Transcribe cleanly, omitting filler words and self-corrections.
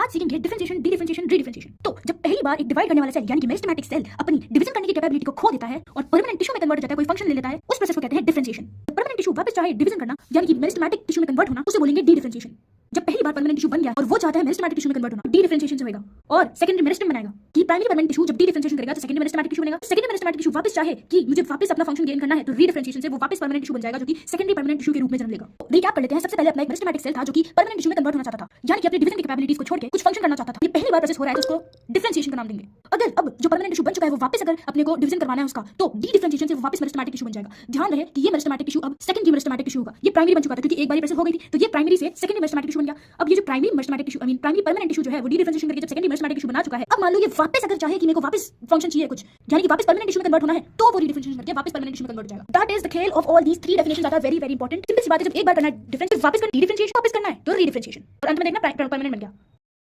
आज सीखेंगे differentiation, D-differentiation, री-डिफरेंशिएशन। तो जब पहली बार एक डिवाइड करने वाला सेल यानी कि मेरिस्टेमेटिक सेल अपनी डिवीजन करने की कैपेबिलिटी को खो देता है और परमानेंट टिश्यू में कन्वर्ट हो जाता है, कोई फंक्शन ले लेता है, उस प्रोसेस को कहते हैं डिफरेंशिएशन। परमानेंट टिश्यू वापस चाहे डिवीजन करना यानी कि मेरिस्टेमेटिक टिश्यू में कन्वर्ट होना, उसे बोलेंगे डी-डिफरेंशिएशन। जब पहली बार परमानेंट टिश्यू बन गया और वो चाहता है मेरिस्टेमेटिक टिश्यू में कन्वर्ट होना, डी-डिफरेंशिएशन से होगा। और सेकेंडरी मेरिस्टेम बनाएगा कि प्राइमरी परमानेंट टिश्यू जब डी-डिफरेंशिएशन करेगा तो सेकेंडरी मेरिस्टेमेटिक टिश्यू बनेगा। सेकेंडरी मेरिस्टेमेटिक टिश्यू वापस चाहे कि मुझे वापस अपना फंक्शन गेन करना है तो री-डिफरेंशिएशन से वो वापस परमानेंट टिश्यू बन जाएगा जो कि सेकेंडरी परमानेंट टिश्यू के रूप में जन्म लेगा। रिकैप कर लेते हैं, सबसे पहले अपना एक मेरिस्टेमेटिक सेल था जो कि परमानेंट टिश्यू में कन्वर्ट होना चाहता था, यानी कि अपनी डिवीजन की कैपेबिलिटीज को छोड़ के कुछ फंक्शन करना चाहता था। ये पहली बार प्रोसेस हो रहा है तो उसको डिफरेंशिएशन का नाम देंगे। अगर अब जो परमानेंट टिश्यू बन चुका है वो वापस अगर अपने को डिवीजन करवाना है उसका, तो डी-डिफरेंशिएशन से वो वापस मेरिस्टेमेटिक टिश्यू बन जाएगा। ध्यान रहे कि ये मेरिस्टेमेटिक टिश्यू अब सेकेंडरी मेरिस्टेमेटिक टिश्यू होगा। ये प्राइमरी बन चुका था क्योंकि एक बार प्रोसेस हो गई थी, तो ये प्राइमरी से सेकेंडरी मेरिस्टेमेटिक टिश्यू बन गया। अब ये जो primary meristematic tissue primary permanent tissue जो है वो डी-डिफरेंशिएशन करके जब सेकेंडरी मेरिस्टेमेटिक टिश्यू बना चुका है, अब मान लो ये वापस अगर चाहे कि मेरे को वापस फंक्शन चाहिए कुछ, यानी कि वापस परमानेंट टिश्यू में कन्वर्ट होना है, तो वो डी-डिफरेंशिएशन करके वापस परमानेंट टिश्यू में कन्वर्ट हो जाएगा। That is the khel of all these three definitions are very very important. Simple सी बात है, जब एक बार करना है डिफरेंशिएशन वापस करना डी-डिफरेंशिएशन वापस करना है तो री-डिफरेंशिएशन और अंत में देखना परमानेंट बन गया।